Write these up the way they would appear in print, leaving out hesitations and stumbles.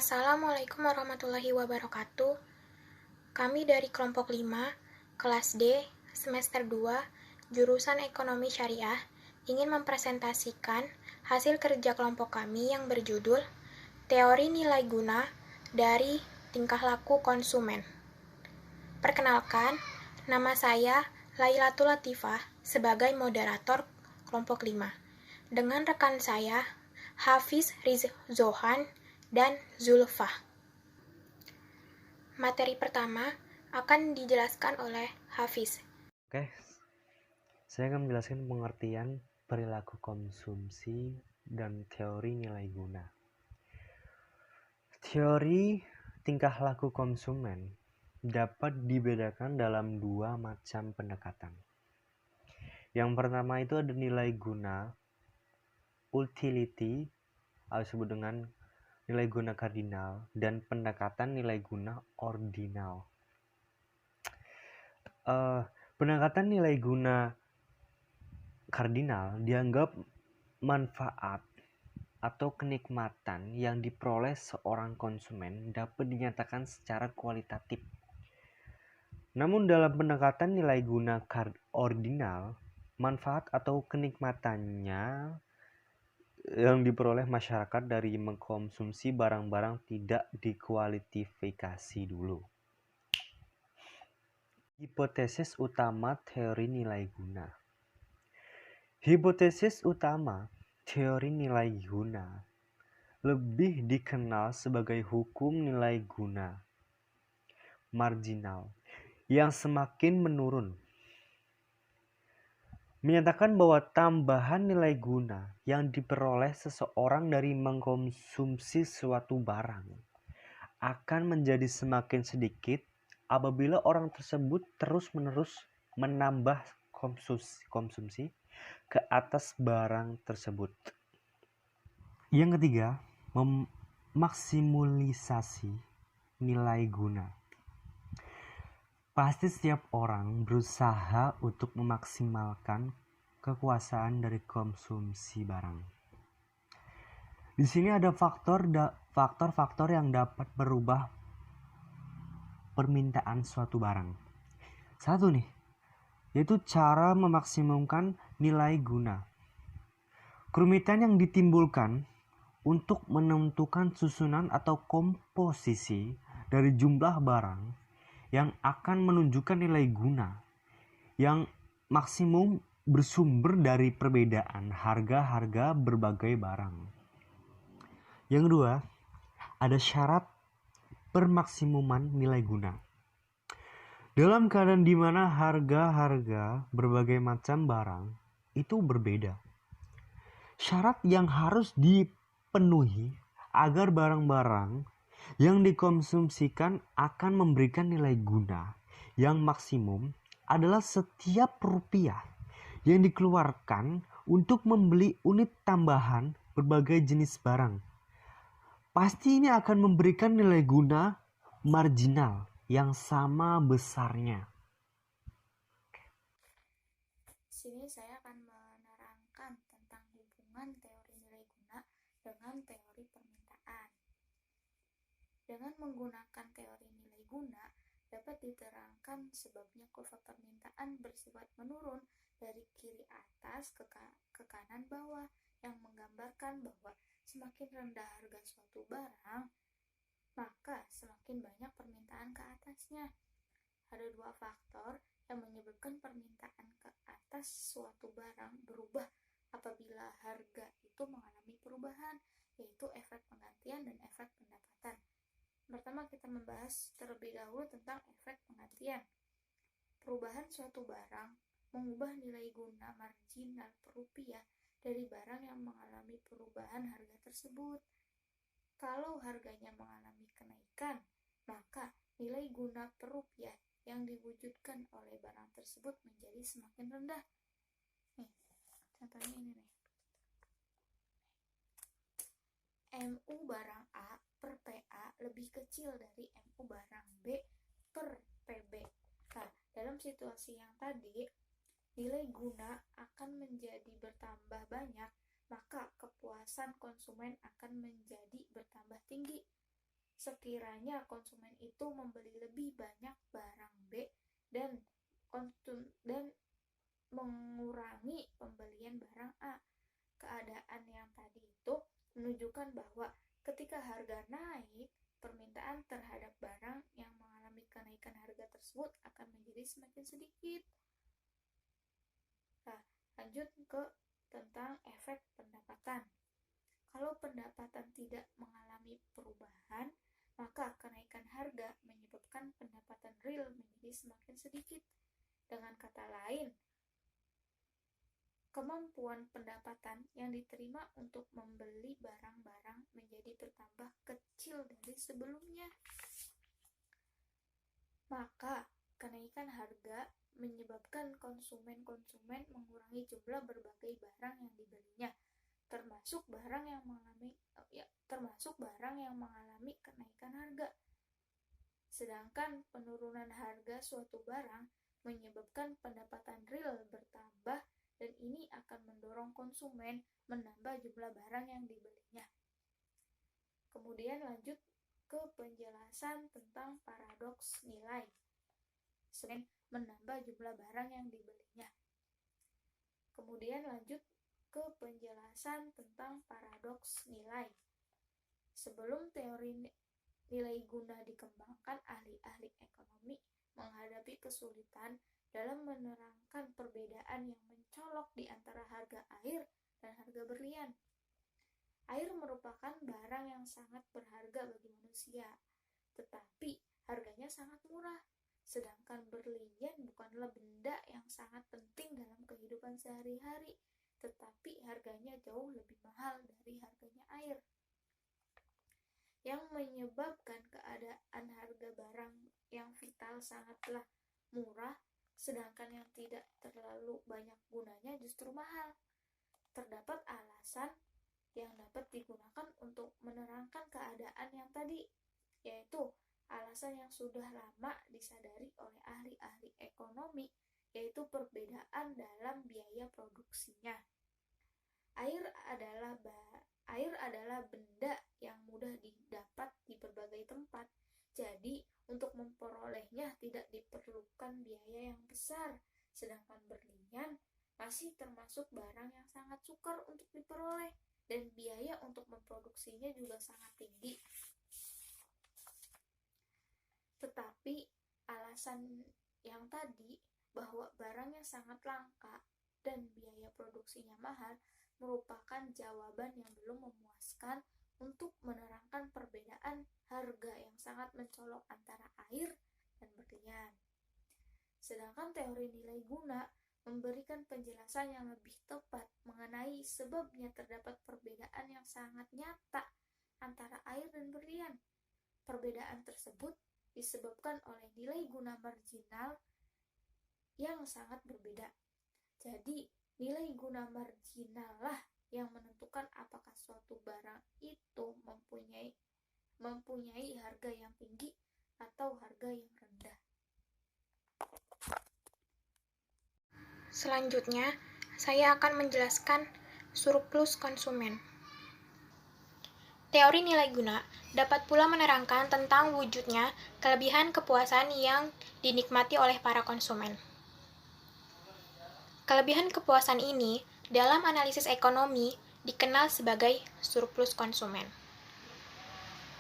Assalamualaikum warahmatullahi wabarakatuh. Kami dari kelompok 5, kelas D, semester 2, jurusan Ekonomi Syariah, ingin mempresentasikan hasil kerja kelompok kami yang berjudul Teori Nilai Guna dari Tingkah Laku Konsumen. Perkenalkan, nama saya Lailatul Latifah sebagai moderator kelompok 5. Dengan rekan saya, Hafiz Rizzohan dan Zulfah. Materi pertama akan dijelaskan oleh Hafiz. Oke, saya akan menjelaskan pengertian perilaku konsumsi dan teori nilai guna. Teori tingkah laku konsumen dapat dibedakan dalam dua macam pendekatan. Yang pertama itu ada nilai guna, utility, atau disebut dengan nilai guna kardinal, dan pendekatan nilai guna ordinal. Pendekatan nilai guna kardinal dianggap manfaat atau kenikmatan yang diperoleh seorang konsumen dapat dinyatakan secara kualitatif. Namun dalam pendekatan nilai guna ordinal, manfaat atau kenikmatannya yang diperoleh masyarakat dari mengkonsumsi barang-barang tidak dikualifikasi dulu. Hipotesis utama teori nilai guna. Hipotesis utama teori nilai guna lebih dikenal sebagai hukum nilai guna marginal yang semakin menurun. Menyatakan bahwa tambahan nilai guna yang diperoleh seseorang dari mengkonsumsi suatu barang akan menjadi semakin sedikit apabila orang tersebut terus-menerus menambah konsumsi ke atas barang tersebut. Yang ketiga, memaksimalisasi nilai guna. Pasti setiap orang berusaha untuk memaksimalkan kekuasaan dari konsumsi barang. Di sini ada faktor-faktor yang dapat berubah permintaan suatu barang. Satu nih, yaitu cara memaksimumkan nilai guna. Kerumitan yang ditimbulkan untuk menentukan susunan atau komposisi dari jumlah barang yang akan menunjukkan nilai guna yang maksimum bersumber dari perbedaan harga-harga berbagai barang. Yang kedua, ada syarat permaksimuman nilai guna. Dalam keadaan di mana harga-harga berbagai macam barang itu berbeda, syarat yang harus dipenuhi agar barang-barang yang dikonsumsikan akan memberikan nilai guna yang maksimum adalah setiap rupiah yang dikeluarkan untuk membeli unit tambahan berbagai jenis barang. Pasti ini akan memberikan nilai guna marginal yang sama besarnya. Sini saya akan menerangkan tentang hubungan teori nilai guna dengan teori permintaan. Dengan menggunakan teori nilai guna, dapat diterangkan sebabnya kurva permintaan bersifat menurun dari kiri atas ke kanan bawah, yang menggambarkan bahwa semakin rendah harga suatu barang, maka semakin banyak permintaan ke atasnya. Ada dua faktor yang menyebabkan permintaan ke atas suatu barang berubah apabila harga itu mengalami perubahan, yaitu efek penggantian dan efek pendapatan. Pertama, kita membahas terlebih dahulu tentang efek penggantian. Perubahan suatu barang mengubah nilai guna marginal per rupiah dari barang yang mengalami perubahan harga tersebut. Kalau harganya mengalami kenaikan, maka nilai guna per rupiah yang diwujudkan oleh barang tersebut menjadi semakin rendah. Nih, contohnya ini nih. MU barang A per PA lebih kecil dari MU barang B per PB. Nah, dalam situasi yang tadi, nilai guna akan menjadi bertambah banyak, maka kepuasan konsumen akan menjadi bertambah tinggi. sekiranya konsumen itu membeli lebih banyak barang B dan mengurangi pembelian barang A. Keadaan yang tadi itu menunjukkan bahwa ketika harga naik, permintaan terhadap barang yang mengalami kenaikan harga tersebut akan menjadi semakin sedikit. Nah, lanjut ke tentang efek pendapatan. Kalau pendapatan tidak mengalami perubahan, maka kenaikan harga menyebabkan pendapatan real menjadi semakin sedikit. Dengan kata lain, kemampuan pendapatan yang diterima untuk membeli barang-barang menjadi bertambah kecil dari sebelumnya. Maka, kenaikan harga menyebabkan konsumen mengurangi jumlah berbagai barang yang dibelinya, termasuk barang yang mengalami kenaikan harga. Sedangkan penurunan harga suatu barang menyebabkan pendapatan real bertambah, dan ini akan mendorong konsumen menambah jumlah barang yang dibelinya. Kemudian lanjut ke penjelasan tentang paradoks nilai. Selain menambah jumlah barang yang dibelinya. Kemudian lanjut ke penjelasan tentang paradoks nilai. Sebelum teori nilai guna dikembangkan, ahli-ahli ekonomi menghadapi kesulitan dalam menerangkan perbedaan yang mencolok di antara harga air dan harga berlian. Air merupakan barang yang sangat berharga bagi manusia, tetapi harganya sangat murah. Sedangkan berlian bukanlah benda yang sangat penting dalam kehidupan sehari-hari, tetapi harganya jauh lebih mahal dari harganya air. Yang menyebabkan keadaan harga barang yang vital sangatlah murah, sedangkan yang tidak terlalu banyak gunanya justru mahal. Terdapat alasan yang dapat digunakan untuk menerangkan keadaan yang tadi, yaitu alasan yang sudah lama disadari oleh ahli-ahli ekonomi, yaitu perbedaan dalam biaya produksinya. Air adalah benda yang mudah didapat di berbagai tempat, jadi untuk memperolehnya tidak diperlukan biaya yang besar, sedangkan berlian masih termasuk barang yang sangat sukar untuk diperoleh, dan biaya untuk memproduksinya juga sangat tinggi. Tetapi alasan yang tadi bahwa barangnya sangat langka dan biaya produksinya mahal merupakan jawaban yang belum memuaskan untuk menerangkan perbedaan harga yang sangat mencolok antara air dan berlian. Sedangkan teori nilai guna memberikan penjelasan yang lebih tepat mengenai sebabnya terdapat perbedaan yang sangat nyata antara air dan berlian. Perbedaan tersebut disebabkan oleh nilai guna marginal yang sangat berbeda. Jadi, nilai guna marginal lah yang menentukan apakah suatu barang itu mempunyai harga yang tinggi atau harga yang rendah. Selanjutnya, saya akan menjelaskan surplus konsumen. Teori nilai guna dapat pula menerangkan tentang wujudnya kelebihan kepuasan yang dinikmati oleh para konsumen. Kelebihan kepuasan ini dalam analisis ekonomi dikenal sebagai surplus konsumen.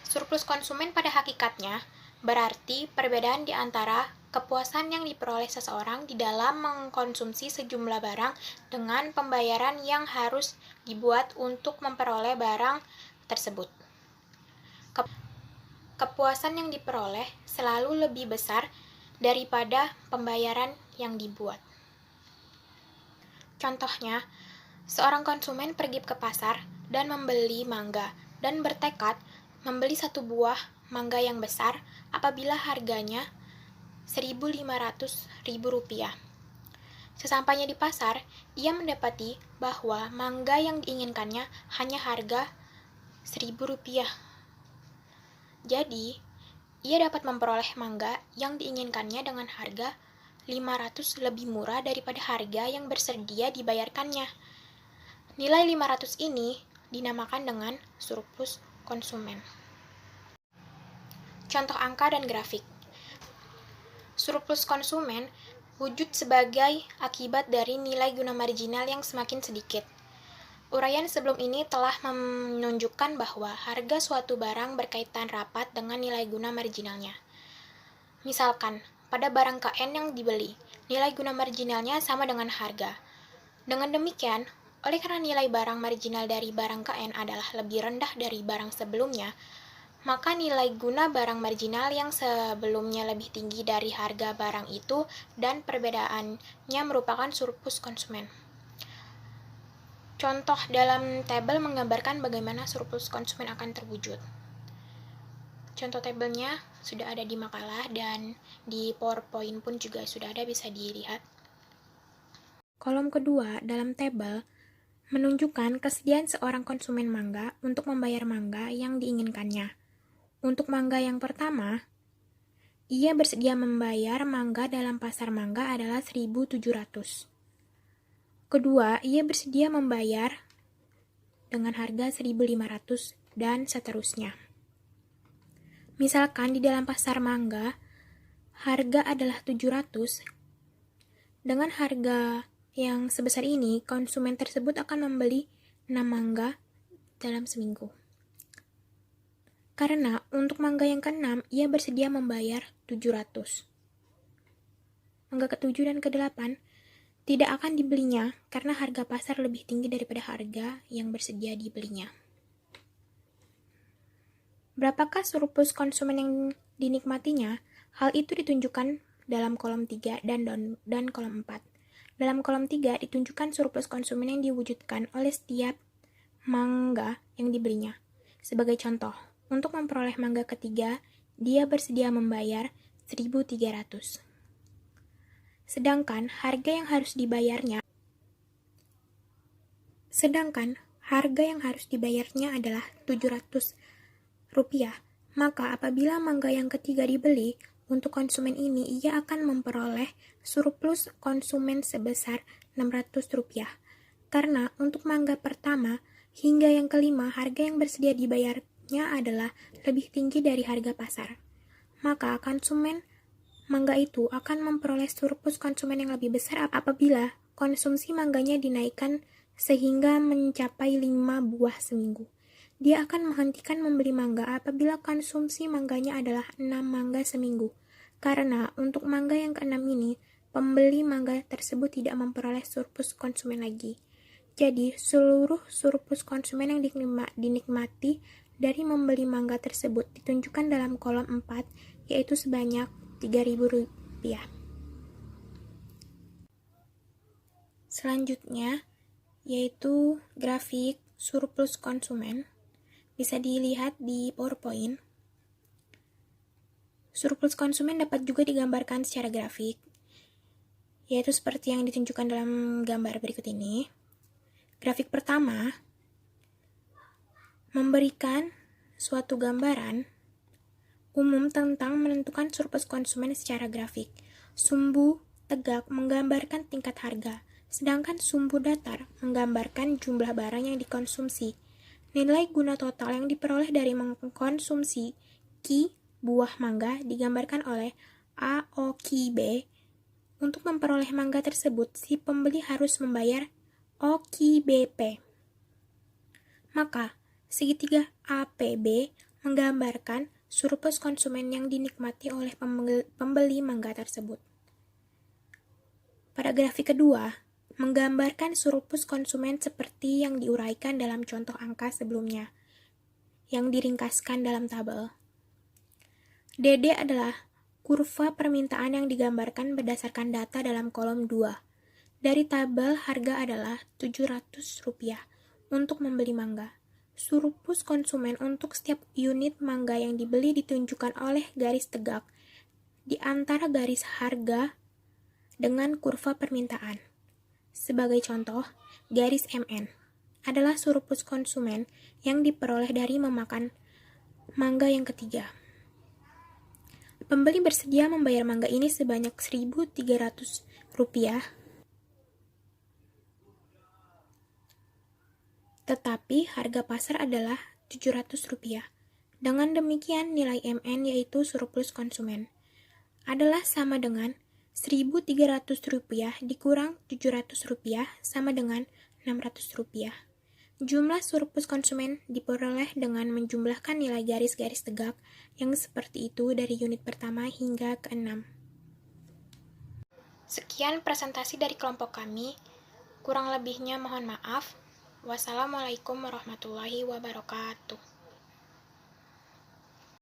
Surplus konsumen pada hakikatnya berarti perbedaan di antara kepuasan yang diperoleh seseorang di dalam mengkonsumsi sejumlah barang dengan pembayaran yang harus dibuat untuk memperoleh barang tersebut. Kepuasan yang diperoleh selalu lebih besar daripada pembayaran yang dibuat. Contohnya, seorang konsumen pergi ke pasar dan membeli mangga dan bertekad membeli satu buah mangga yang besar apabila harganya Rp1.500.000. Sesampainya di pasar, ia mendapati bahwa mangga yang diinginkannya hanya harga Rp1.000. Jadi, ia dapat memperoleh mangga yang diinginkannya dengan harga 500 lebih murah daripada harga yang bersedia dibayarkannya. Nilai 500 ini dinamakan dengan surplus konsumen. contoh angka dan grafik. Surplus konsumen wujud sebagai akibat dari nilai guna marginal yang semakin sedikit. Uraian sebelum ini telah menunjukkan bahwa harga suatu barang berkaitan rapat dengan nilai guna marginalnya. Misalkan, pada barang KN yang dibeli, nilai guna marginalnya sama dengan harga. Dengan demikian, oleh karena nilai barang marginal dari barang KN adalah lebih rendah dari barang sebelumnya, maka nilai guna barang marginal yang sebelumnya lebih tinggi dari harga barang itu dan perbedaannya merupakan surplus konsumen. Contoh dalam tabel menggambarkan bagaimana surplus konsumen akan terwujud. Contoh tabelnya sudah ada di makalah dan di PowerPoint pun juga sudah ada, bisa dilihat. Kolom kedua dalam tabel menunjukkan kesediaan seorang konsumen mangga untuk membayar mangga yang diinginkannya. Untuk mangga yang pertama, ia bersedia membayar mangga dalam pasar mangga adalah 1.700. Kedua, ia bersedia membayar dengan harga 1.500 dan seterusnya. Misalkan di dalam pasar mangga, harga adalah 700. Dengan harga yang sebesar ini, konsumen tersebut akan membeli 6 mangga dalam seminggu. Karena untuk mangga yang ke-6, ia bersedia membayar 700. Mangga ke-7 dan ke-8 tidak akan dibelinya karena harga pasar lebih tinggi daripada harga yang bersedia dibelinya. Berapakah surplus konsumen yang dinikmatinya? Hal itu ditunjukkan dalam kolom 3 dan kolom 4. Dalam kolom 3 ditunjukkan surplus konsumen yang diwujudkan oleh setiap mangga yang dibelinya. Sebagai contoh, untuk memperoleh mangga ketiga, dia bersedia membayar 1.300. Sedangkan harga yang harus dibayarnya adalah 700 rupiah. Maka apabila mangga yang ketiga dibeli, untuk konsumen ini ia akan memperoleh surplus konsumen sebesar 600 rupiah. Karena untuk mangga pertama hingga yang kelima, harga yang bersedia dibayarnya adalah lebih tinggi dari harga pasar. Maka konsumen mangga itu akan memperoleh surplus konsumen yang lebih besar apabila konsumsi mangganya dinaikkan sehingga mencapai 5 buah seminggu. Dia akan menghentikan membeli mangga apabila konsumsi mangganya adalah 6 mangga seminggu. Karena untuk mangga yang ke-6 ini, pembeli mangga tersebut tidak memperoleh surplus konsumen lagi. Jadi, seluruh surplus konsumen yang dinikmati dari membeli mangga tersebut ditunjukkan dalam kolom 4, yaitu sebanyak 3.000 rupiah. Selanjutnya, yaitu grafik surplus konsumen. Bisa dilihat di PowerPoint. Surplus konsumen dapat juga digambarkan secara grafik, yaitu seperti yang ditunjukkan dalam gambar berikut ini. Grafik pertama memberikan suatu gambaran umum tentang menentukan surplus konsumen secara grafik. Sumbu tegak menggambarkan tingkat harga, sedangkan sumbu datar menggambarkan jumlah barang yang dikonsumsi. Nilai guna total yang diperoleh dari mengkonsumsi Q buah mangga digambarkan oleh AOQ-B. Untuk memperoleh mangga tersebut, si pembeli harus membayar OQ-BP. Maka, segitiga APB menggambarkan surplus konsumen yang dinikmati oleh pembeli mangga tersebut. Pada grafik kedua, menggambarkan surplus konsumen seperti yang diuraikan dalam contoh angka sebelumnya, yang diringkaskan dalam tabel. DD adalah kurva permintaan yang digambarkan berdasarkan data dalam kolom 2. Dari tabel, harga adalah 700 rupiah untuk membeli mangga. Surplus konsumen untuk setiap unit mangga yang dibeli ditunjukkan oleh garis tegak di antara garis harga dengan kurva permintaan. Sebagai contoh, garis MN adalah surplus konsumen yang diperoleh dari memakan mangga yang ketiga. Pembeli bersedia membayar mangga ini sebanyak 1.300 rupiah, tetapi harga pasar adalah 700 rupiah. Dengan demikian, nilai MN yaitu surplus konsumen adalah sama dengan Rp1.300 dikurang Rp700 sama dengan Rp600. Jumlah surplus konsumen diperoleh dengan menjumlahkan nilai garis-garis tegak yang seperti itu dari unit pertama hingga ke-6. Sekian presentasi dari kelompok kami. Kurang lebihnya mohon maaf. Wassalamualaikum warahmatullahi wabarakatuh.